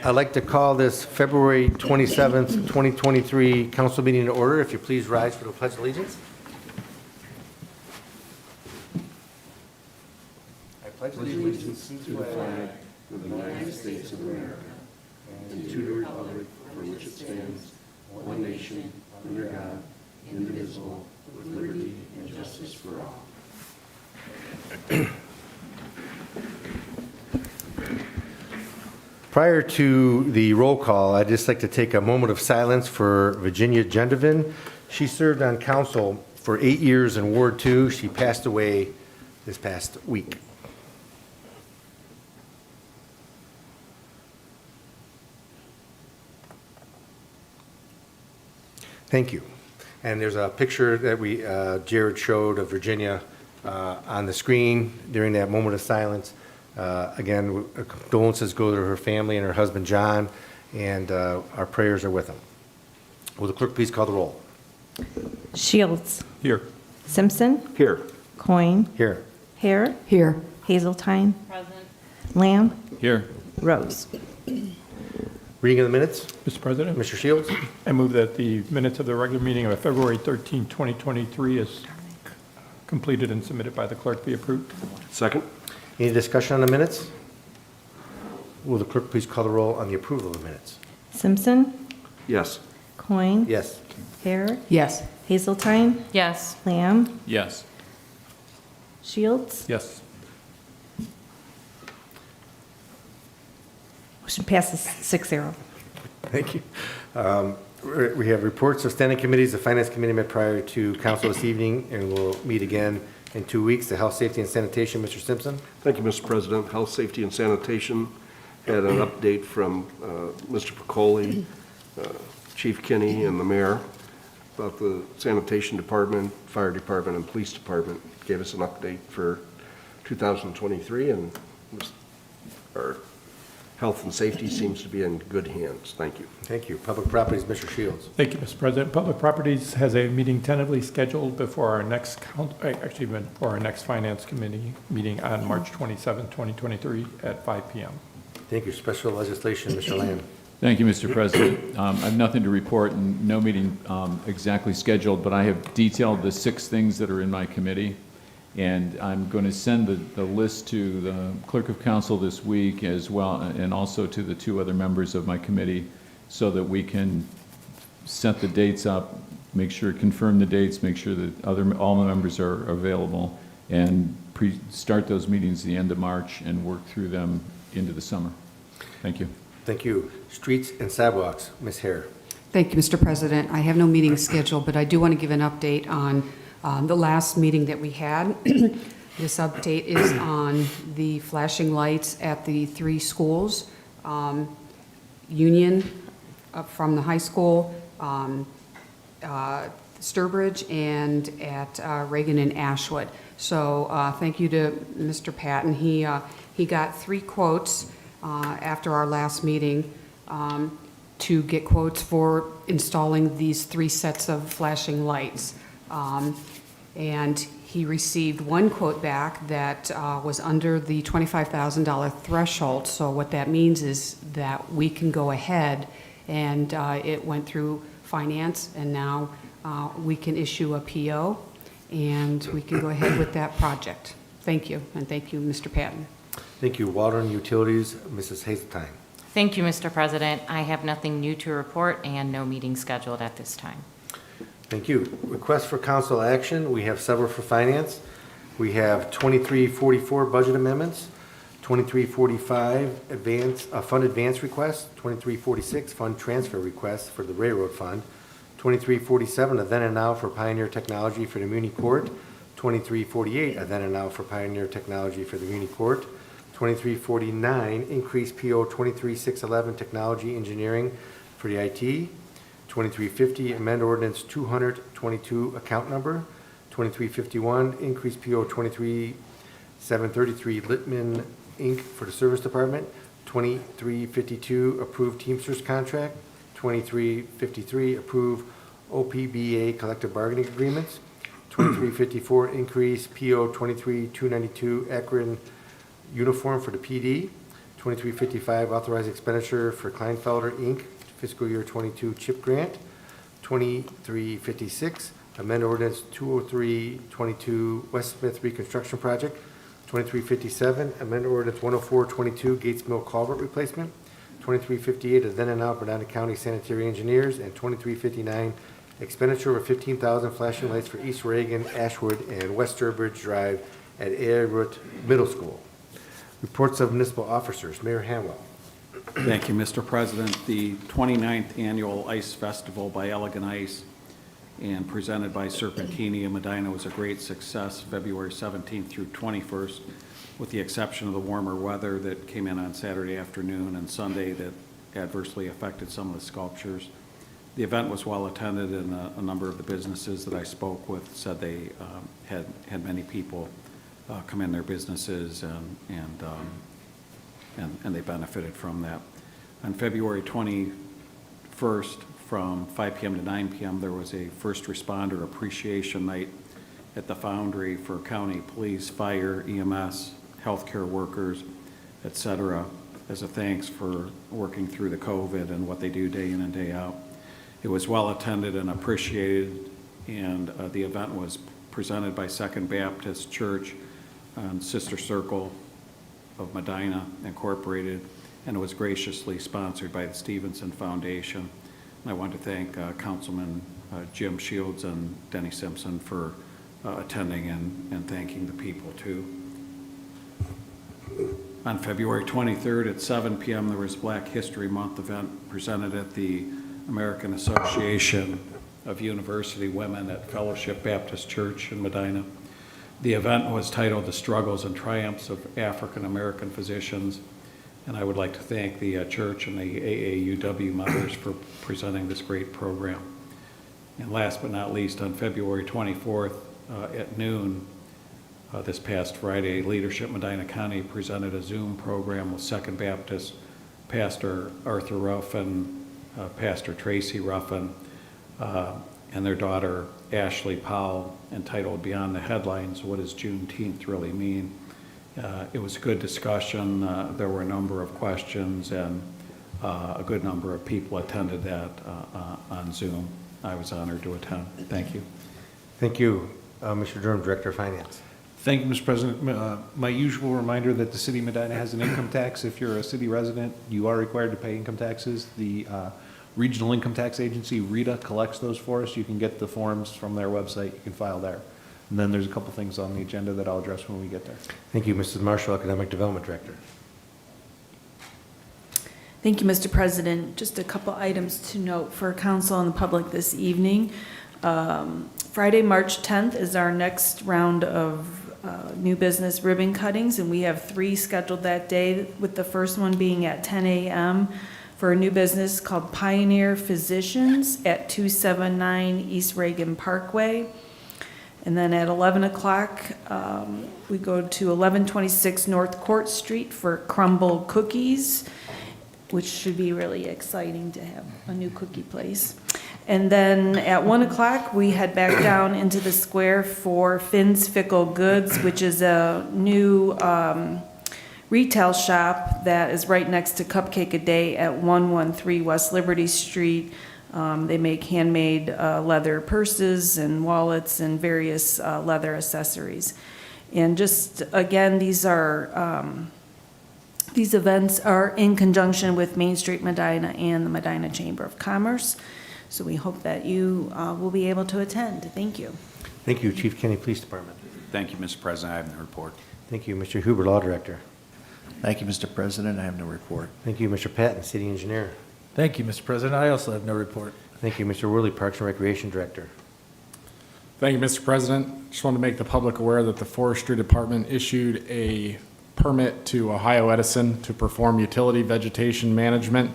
I'd like to call this February 27th, 2023 council meeting to order. If you please rise for the Pledge of Allegiance. I pledge allegiance to the flag of the United States of America and to the republic for which it stands, one nation, under God, indivisible, with liberty and justice for all. Prior to the roll call, I'd just like to take a moment of silence for Virginia Gendevin. She served on council for 8 years in Ward 2. She passed away this past week. Thank you. And there's a picture that Jared showed of Virginia on the screen during that moment of silence. Again, condolences go to her family and her husband, John, and our prayers are with them. Will the clerk please call the roll? Shields. Here. Simpson. Here. Coin. Here. Hare. Here. Hazeltine. Present. Lamb. Here. Rose. Reading of the minutes, Mr. President, Mr. Shields. I move that the minutes of the regular meeting of February 13, 2023 is completed and submitted by the clerk be approved. Second? Any discussion on the minutes? Will the clerk please call the roll on the approval of the minutes? Simpson. Yes. Coin. Yes. Hare. Yes. Hazeltine. Yes. Lamb. Yes. Shields. Yes. Motion passes 6-0. Thank you. We have reports of standing committees. The Finance Committee met prior to council this evening and will meet again in 2 weeks. The Health, Safety, and Sanitation, Mr. Simpson. Thank you, Mr. President. Health, Safety, and Sanitation had an update from Mr. Piccoli, Chief Kinney, and the mayor about the sanitation department, fire department, and police department. Gave us an update for 2023, and our health and safety seems to be in good hands. Thank you. Thank you. Public Properties, Mr. Shields. Thank you, Mr. President. Public Properties has a meeting tentatively scheduled before our next, before our next Finance Committee meeting on March 27, 2023 at 5 p.m. Thank you. Special legislation, Mr. Lamb. Thank you, Mr. President. I have nothing to report and no meeting exactly scheduled, but I have detailed the 6 things that are in my committee. And I'm going to send the list to the clerk of council this week as well, and also to the 2 other members of my committee so that we can set the dates up, confirm the dates, make sure that all the members are available, and start those meetings at the end of March and work through them into the summer. Thank you. Thank you. Streets and Sidewalks, Ms. Hare. Thank you, Mr. President. I have no meeting scheduled, but I do want to give an update on the last meeting that we had. This update is on the flashing lights at the 3 schools, Union from the high school, Sturbridge, and at Reagan and Ashwood. So thank you to Mr. Patton. He got 3 quotes after our last meeting to get quotes for installing these 3 sets of flashing lights. And he received 1 quote back that was under the $25,000 threshold. So what that means is that we can go ahead, and it went through finance, and now we can issue a PO, and we can go ahead with that project. Thank you, and thank you, Mr. Patton. Thank you. Water and Utilities, Mrs. Hazeltine. Thank you, Mr. President. I have nothing new to report and no meeting scheduled at this time. Thank you. Requests for council action. We have several for finance. We have 2344 budget amendments, 2345 fund advance request, 2346 fund transfer request for the railroad fund, 2347 a then and now for Pioneer Technology for the Muni Court, 2348 a then and now for Pioneer Technology for the Muni Court, 2349 increase PO 23611 Technology Engineering for the IT, 2350, amend ordinance 20022 account number. 2351, increase PO 23733 Littman Inc. for the service department. 2352, approve Teamsters contract. 2353, approve OPBA collective bargaining agreements. 2354, increase PO 23292 Akron uniform for the PD. 2355, authorized expenditure for Kleinfelder, Inc., fiscal year 22 CHIP grant. 2356, amend ordinance 20322 West Smith reconstruction project. 2357, amend ordinance 10422 Gates Mill culvert replacement. 2358, a then and now Medina County sanitary engineers. And 2359, expenditure of $15,000 flashing lights for East Reagan, Ashwood, and West Sturbridge Drive at Airwood Middle School. Reports of municipal officers. Mayor Hamwell. Thank you, Mr. President. The 29th Annual Ice Festival by Elegant Ice and presented by Serpentini in Medina was a great success, February 17th through 21st, with the exception of the warmer weather that came in on Saturday afternoon and Sunday that adversely affected some of the sculptures. The event was well attended, and a number of the businesses that I spoke with said they had many people come in their businesses, and they benefited from that. On February 21st, from 5 p.m. to 9 p.m., there was a first responder appreciation night at the Foundry for county police, fire, EMS, healthcare workers, et cetera, as a thanks for working through the COVID and what they do day in and day out. It was well attended and appreciated, and the event was presented by Second Baptist Church and Sister Circle of Medina Incorporated, and it was graciously sponsored by the Stevenson Foundation. And I want to thank Councilman Jim Shields and Denny Simpson for attending and thanking the people too. On February 23rd at 7 p.m. there was Black History Month event presented at the American Association of University Women at Fellowship Baptist Church in Medina. The event was titled The Struggles and Triumphs of African American Physicians, and I would like to thank the church and the AAUW members for presenting this great program. And last but not least, on February 24th at noon, this past Friday, Leadership Medina County presented a Zoom program with Second Baptist Pastor Arthur Ruffin, Pastor Tracy Ruffin, and their daughter Ashley Powell, entitled Beyond the Headlines, What Does Juneteenth Really Mean? It was a good discussion. There were a number of questions, and a good number of people attended that on Zoom. I was honored to attend. Thank you. Thank you. Mr. Durham, Director of Finance. Thank you, Mr. President. My usual reminder that the city of Medina has an income tax. If you're a city resident, you are required to pay income taxes. The Regional Income Tax Agency, RETA, collects those for us. You can get the forms from their website. You can file there. And then there's a couple things on the agenda that I'll address when we get there. Thank you. Mrs. Marshall, Economic Development Director. Thank you, Mr. President. Just a couple items to note for council and the public this evening. Friday, March 10th is our next round of new business ribbon cuttings, and we have 3 scheduled that day, with the first one being at 10 a.m. for a new business called Pioneer Physicians at 279 East Reagan Parkway. And then at 11 o'clock, we go to 1126 North Court Street for Crumble Cookies, which should be really exciting to have a new cookie place. And then at 1 o'clock, we head back down into the square for Finn's Fickle Goods, which is a new retail shop that is right next to Cupcake a Day at 113 West Liberty Street. They make handmade leather purses and wallets and various leather accessories. And just, again, these events are in conjunction with Main Street Medina and the Medina Chamber of Commerce. So we hope that you will be able to attend. Thank you. Thank you. Chief Kenny, Police Department. Thank you, Mr. President. I have no report. Thank you. Mr. Huber, Law Director. Thank you, Mr. President. I have no report. Thank you. Mr. Patton, City Engineer. Thank you, Mr. President. I also have no report. Thank you. Mr. Worley, Parks and Recreation Director. Thank you, Mr. President. Just want to make the public aware that the Forestry Department issued a permit to Ohio Edison to perform utility vegetation management,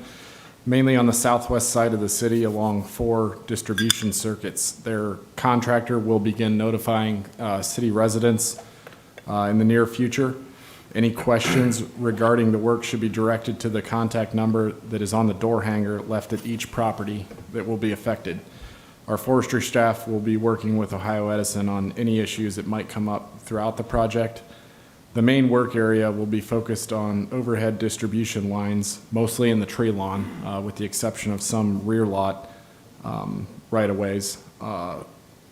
mainly on the southwest side of the city along 4 distribution circuits. Their contractor will begin notifying city residents in the near future. Any questions regarding the work should be directed to the contact number that is on the door hanger left at each property that will be affected. Our forestry staff will be working with Ohio Edison on any issues that might come up throughout the project. The main work area will be focused on overhead distribution lines, mostly in the tree lawn, with the exception of some rear lot right-of-ways,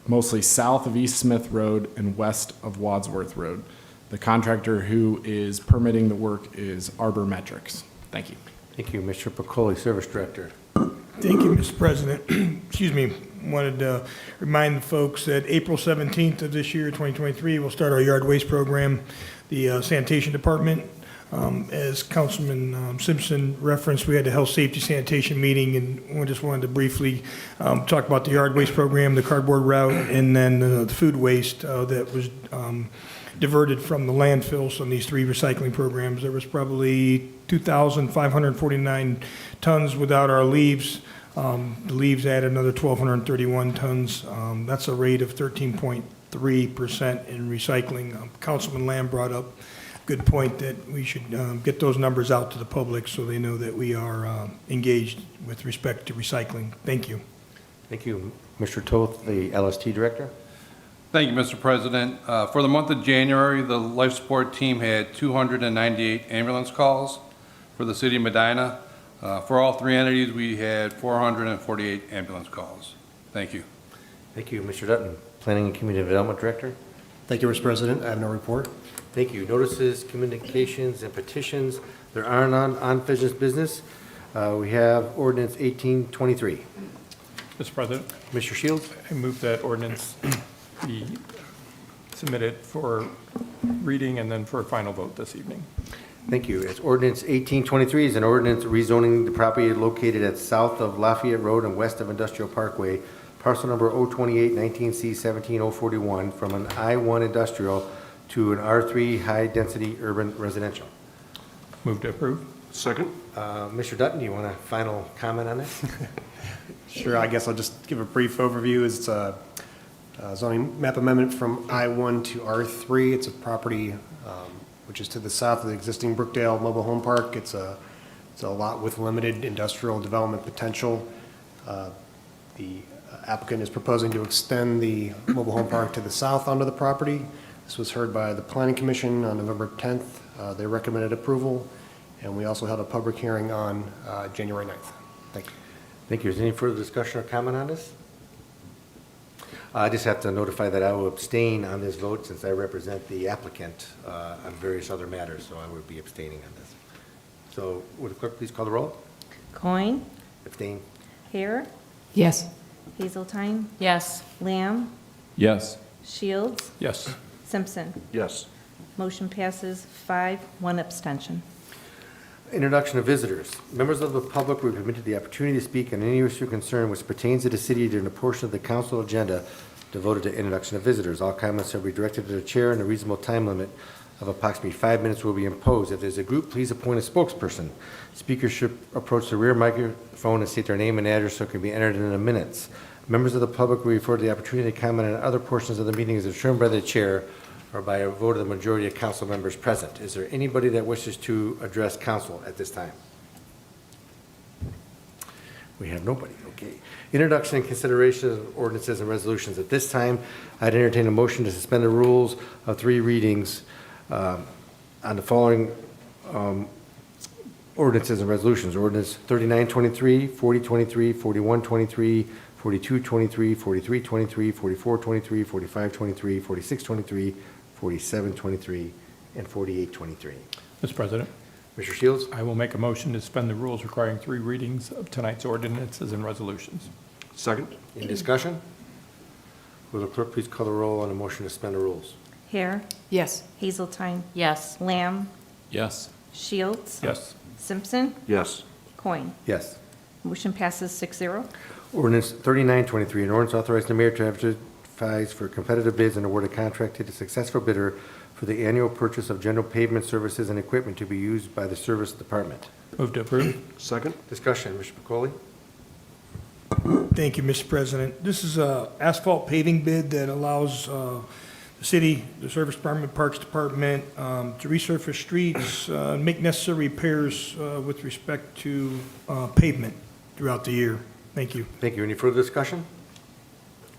mostly south of East Smith Road and west of Wadsworth Road. The contractor who is permitting the work is Arbor Metrics. Thank you. Thank you. Mr. Pacoli, Service Director. Thank you, Mr. President. Excuse me. Wanted to remind the folks that April 17th of this year, 2023, we'll start our yard waste program. The sanitation department, as Councilman Simpson referenced, we had a health, safety, sanitation meeting, and we just wanted to briefly talk about the yard waste program, the cardboard route, and then the food waste that was diverted from the landfills on these 3 recycling programs. There was probably 2,549 tons without our leaves. The leaves added another 1,231 tons. That's a rate of 13.3% in recycling. Councilman Lamb brought up a good point that we should get those numbers out to the public so they know that we are engaged with respect to recycling. Thank you. Thank you. Mr. Toth, the LST Director. Thank you, Mr. President. For the month of January, the life support team had 298 ambulance calls for the city of Medina. For all 3 entities, we had 448 ambulance calls. Thank you. Thank you. Mr. Dutton, Planning and Community Development Director. Thank you, Mr. President. I have no report. Thank you. Notices, communications, and petitions. There are none on business. We have ordinance 1823. Mr. President, Mr. Shields. I move that ordinance be submitted for reading and then for a final vote this evening. Thank you. It's ordinance 1823 is an ordinance rezoning the property located at south of Lafayette Road and west of Industrial Parkway, parcel number 028-19C-17041, from an I-1 industrial to an R3 high-density urban residential. Move to approve. Second? Mr. Dutton, do you want a final comment on this? Sure, I guess I'll just give a brief overview. It's a zoning map amendment from I-1 to R3. It's a property which is to the south of the existing Brookdale Mobile Home Park. It's a lot with limited industrial development potential. The applicant is proposing to extend the mobile home park to the south onto the property. This was heard by the Planning Commission on November 10th. They recommended approval, and we also held a public hearing on January 9th. Thank you. Thank you. Is there any further discussion or comment on this? I just have to notify that I will abstain on this vote since I represent the applicant on various other matters, so I would be abstaining on this. So would the clerk please call the roll? Coin. Abstain. Hare. Yes. Hazeltine. Yes. Lamb. Yes. Shields. Yes. Simpson. Yes. Motion passes 5, 1 abstention. Introduction of visitors. Members of the public will be permitted the opportunity to speak on any issue or concern which pertains to the city during a portion of the council agenda devoted to introduction of visitors. All comments will be directed to the chair, and a reasonable time limit of approximately 5 minutes will be imposed. If there's a group, please appoint a spokesperson. Speakers should approach the rear microphone and state their name and address so it can be entered in the minutes. Members of the public will be afforded the opportunity to comment on other portions of the meeting as determined by the chair or by a vote of the majority of council members present. Is there anybody that wishes to address council at this time? We have nobody, okay. Introduction and consideration of ordinances and resolutions. At this time, I'd entertain a motion to suspend the rules of 3 readings on the following ordinances and resolutions. Ordinance 3923, 4023, 4123, 4223, 4323, 4423, 4523, 4623, 4723, and 4823. Mr. President, Mr. Shields? I will make a motion to suspend the rules requiring 3 readings of tonight's ordinances and resolutions. Second? Any discussion? Will the clerk please call the roll on the motion to suspend the rules? Hare. Yes. Hazeltine. Yes. Lamb. Yes. Shields. Yes. Simpson. Yes. Coin. Yes. Motion passes 6-0. Ordinance 3923, an ordinance authorizing the mayor to advertise for competitive bids and award a contract to the successful bidder for the annual purchase of general pavement services and equipment to be used by the service department. Move to approve. Second? Discussion, Mr. Pacoli? Thank you, Mr. President. This is a asphalt paving bid that allows the city, the Service Department, Parks Department to resurface streets, make necessary repairs with respect to pavement throughout the year. Thank you. Thank you. Any further discussion?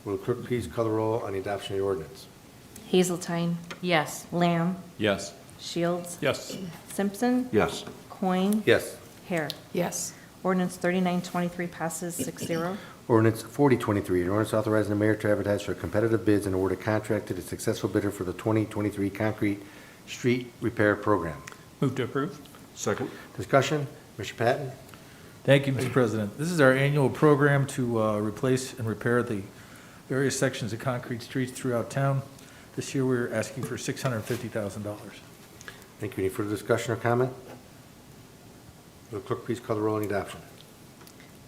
Will the clerk please call the roll on the adoption of the ordinance? Hazeltine. Yes. Lamb. Yes. Shields. Yes. Simpson. Yes. Coin. Yes. Hare. Yes. Ordinance 3923 passes 6-0. Ordinance 4023, an ordinance authorizing the mayor to advertise for competitive bids and award a contract to the successful bidder for the 2023 concrete street repair program. Move to approve. Second. Discussion, Mr. Patton? Thank you, Mr. President. This is our annual program to replace and repair the various sections of concrete streets throughout town. This year, we're asking for $650,000. Thank you. Any further discussion or comment? Will the clerk please call the roll on the adoption?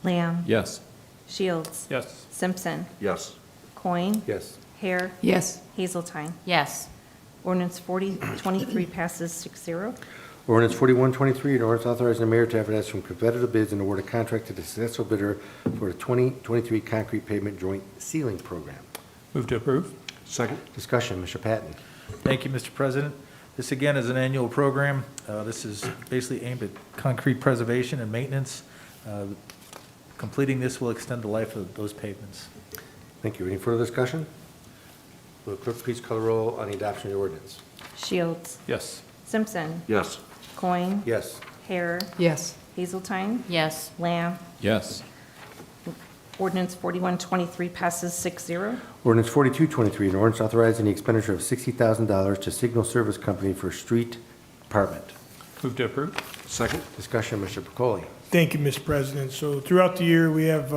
Lamb. Yes. Shields. Yes. Simpson. Yes. Coin. Yes. Hare. Yes. Hazeltine. Yes. Ordinance 4023 passes 6-0. Ordinance 4123, an ordinance authorizing the mayor to advertise from competitive bids and award a contract to the successful bidder for the 2023 concrete pavement joint sealing program. Move to approve. Second. Discussion, Mr. Patton? Thank you, Mr. President. This again is an annual program. This is basically aimed at concrete preservation and maintenance. Completing this will extend the life of those pavements. Thank you. Any further discussion? Will the clerk please call the roll on the adoption of the ordinance? Shields. Yes. Simpson. Yes. Coin. Yes. Hare. Yes. Hazeltine. Yes. Lamb. Yes. Ordinance 4123 passes 6-0. Ordinance 4223, an ordinance authorizing the expenditure of $60,000 to Signal Service Company for street department. Move to approve. Second. Discussion, Mr. Pacoli? Thank you, Mr. President. So throughout the year, we have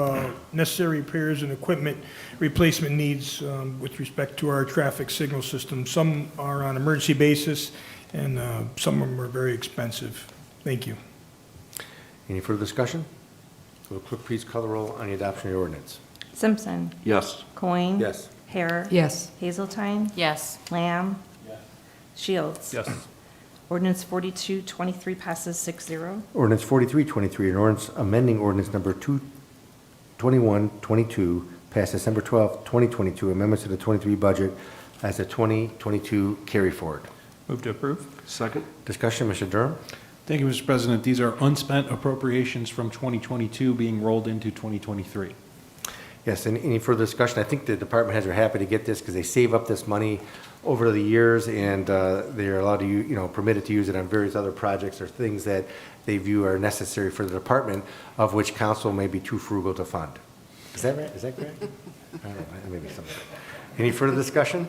necessary repairs and equipment replacement needs with respect to our traffic signal system. Some are on emergency basis, and some of them are very expensive. Thank you. Any further discussion? Will the clerk please call the roll on the adoption of the ordinance? Simpson. Yes. Coin. Yes. Hare. Yes. Hazeltine. Yes. Lamb. Shields. Yes. Ordinance 4223 passes 6-0. Ordinance 4323, an ordinance amending ordinance number 2122, passed December 12, 2022, amendments to the 23 budget as a 2022 carry forward. Move to approve. Second. Discussion, Mr. Durham? Thank you, Mr. President. These are unspent appropriations from 2022 being rolled into 2023. Yes, and any further discussion? I think the department heads are happy to get this because they save up this money over the years, and they're allowed to, permitted to use it on various other projects or things that they view are necessary for the department, of which council may be too frugal to fund. Is that right? Is that correct? I don't know, maybe something. Any further discussion?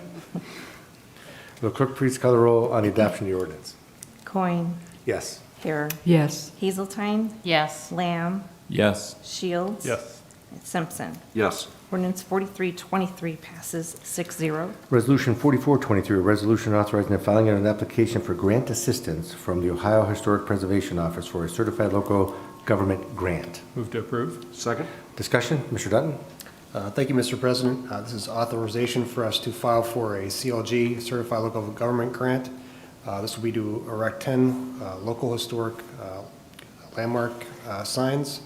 Will the clerk please call the roll on the adoption of the ordinance? Coin. Yes. Hare. Yes. Hazeltine. Yes. Lamb. Yes. Shields. Yes. Simpson. Yes. Ordinance 4323 passes 6-0. Resolution 4423, a resolution authorizing the filing of an application for grant assistance from the Ohio Historic Preservation Office for a certified local government grant. Move to approve. Second. Discussion, Mr. Dutton? Thank you, Mr. President. This is authorization for us to file for a CLG, Certified Local Government Grant. This will be to erect 10 local historic landmark signs.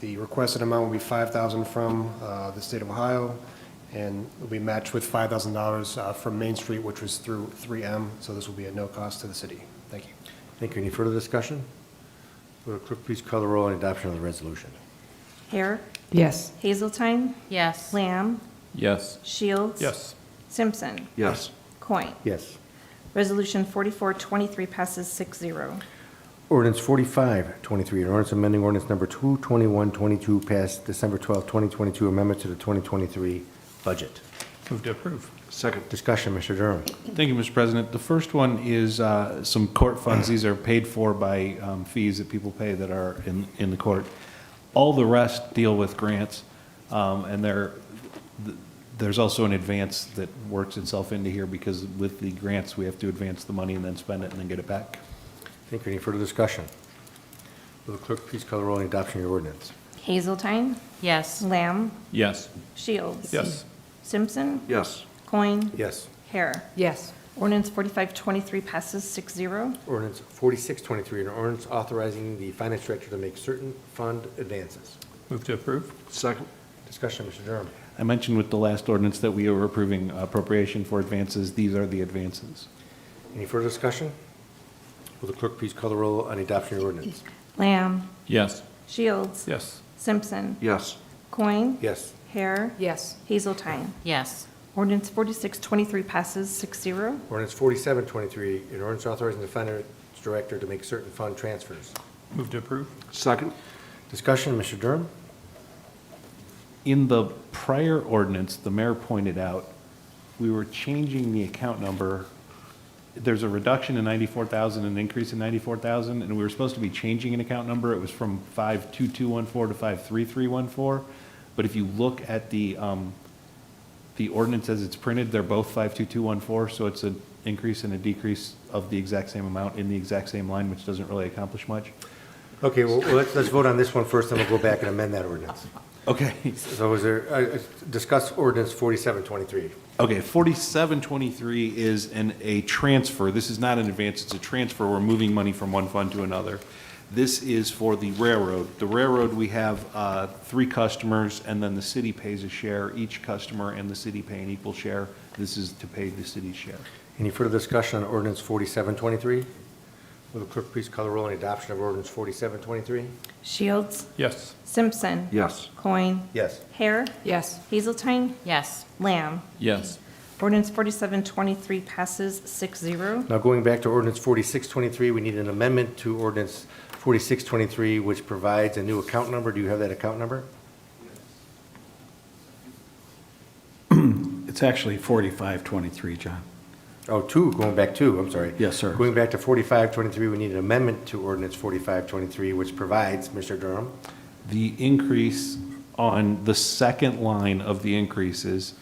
The requested amount will be $5,000 from the state of Ohio, and will be matched with $5,000 from Main Street, which was through 3M, so this will be at no cost to the city. Thank you. Thank you. Any further discussion? Will the clerk please call the roll on adoption of the resolution? Hare. Yes. Hazeltine. Yes. Lamb. Yes. Shields. Yes. Simpson. Yes. Coin. Yes. Resolution 4423 passes 6-0. Ordinance 4523, an ordinance amending ordinance number 22122, passed December 12, 2022, amendment to the 2023 budget. Move to approve. Second. Discussion, Mr. Durham. Thank you, Mr. President. The first one is some court funds. These are paid for by fees that people pay that are in the court. All the rest deal with grants, and there's also an advance that works itself into here because with the grants, we have to advance the money and then spend it and then get it back. Thank you. Any further discussion? Will the clerk please call the roll on adoption of your ordinance? Hazeltine. Yes. Lamb. Yes. Shields. Yes. Simpson. Yes. Coin. Yes. Hare. Yes. Ordinance 4523 passes 6-0. Ordinance 4623, an ordinance authorizing the finance director to make certain fund advances. Move to approve. Second. Discussion, Mr. Durham. I mentioned with the last ordinance that we were approving appropriation for advances. These are the advances. Any further discussion? Will the clerk please call the roll on adoption of your ordinance? Lamb. Yes. Shields. Yes. Simpson. Yes. Coin. Yes. Hare. Yes. Hazeltine. Yes. Ordinance 4623 passes 6-0. Ordinance 4723, an ordinance authorizing the finance director to make certain fund transfers. Move to approve. Second? Discussion, Mr. Durham? In the prior ordinance, the mayor pointed out, we were changing the account number. There's a reduction in 94,000, an increase in 94,000, and we were supposed to be changing an account number. It was from 52214 to 53314. But if you look at the ordinance as it's printed, they're both 52214, so it's an increase and a decrease of the exact same amount in the exact same line, which doesn't really accomplish much. Okay, well, let's vote on this one first, then we'll go back and amend that ordinance. Okay. So is there, discuss ordinance 4723. Okay, 4723 is a transfer. This is not an advance, it's a transfer. We're moving money from one fund to another. This is for the railroad. The railroad, we have 3 customers, and then the city pays a share. Each customer and the city pay an equal share. This is to pay the city's share. Any further discussion on ordinance 4723? Will the clerk please call the roll on adoption of ordinance 4723? Shields. Yes. Simpson. Yes. Coin. Yes. Hare. Yes. Hazeltine. Yes. Lamb. Yes. Ordinance 4723 passes 6-0. Now going back to ordinance 4623, we need an amendment to ordinance 4623, which provides a new account number. Do you have that account number? It's actually 4523, John. Oh, going back two, I'm sorry. Yes, sir. Going back to 4523, we need an amendment to ordinance 4523, which provides, Mr. Durham. The increase on the second line of the increases,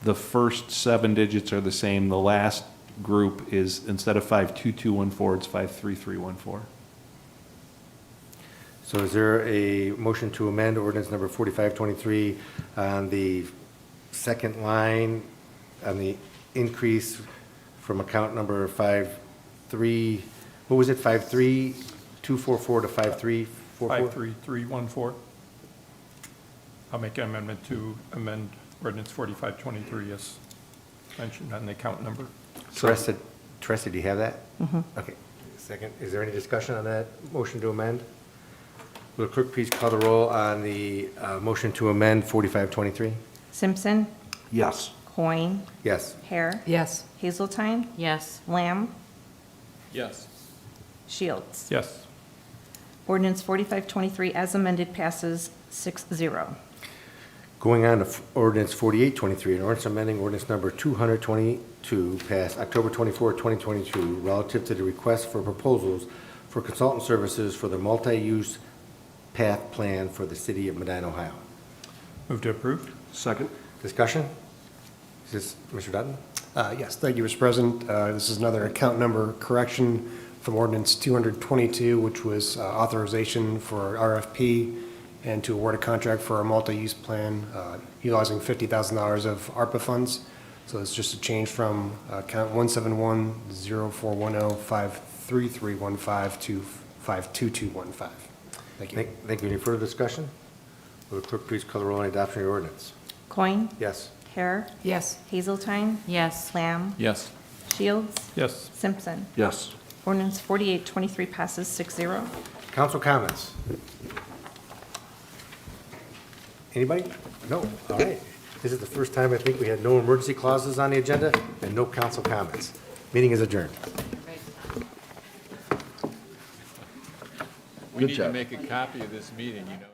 the first 7 digits are the same. The last group is, instead of 52214, it's 53314. So is there a motion to amend ordinance number 4523 on the second line, on the increase from account number 53244 to 5344? 53314. I'll make an amendment to amend ordinance 4523 as mentioned on the account number. Teresa, do you have that? Okay. Second, is there any discussion on that motion to amend? Will the clerk please call the roll on the motion to amend 4523? Simpson. Yes. Coin. Yes. Hare. Yes. Hazeltine. Yes. Lamb. Yes. Shields. Yes. Ordinance 4523 as amended passes 6-0. Going on to ordinance 4823, an ordinance amending ordinance number 222 passed October 24, 2022, relative to the request for proposals for consultant services for the multi-use path plan for the city of Medina, Ohio. Move to approve. Second? Discussion? Is this Mr. Dutton? Yes, thank you, Mr. President. This is another account number correction from ordinance 222, which was authorization for RFP and to award a contract for a multi-use plan utilizing $50,000 of ARPA funds. So it's just a change from account 171-0410-53315 to 52215. Thank you. Thank you. Any further discussion? Will the clerk please call the roll on adoption of the ordinance? Coin. Yes. Hare. Yes. Hazeltine. Yes. Lamb. Yes. Shields. Yes. Simpson. Yes. Ordinance 4823 passes 6-0. Council comments? Anybody? No? All right. This is the first time I think we had no emergency clauses on the agenda and no council comments. Meeting is adjourned. We need to make a copy of this meeting, you know.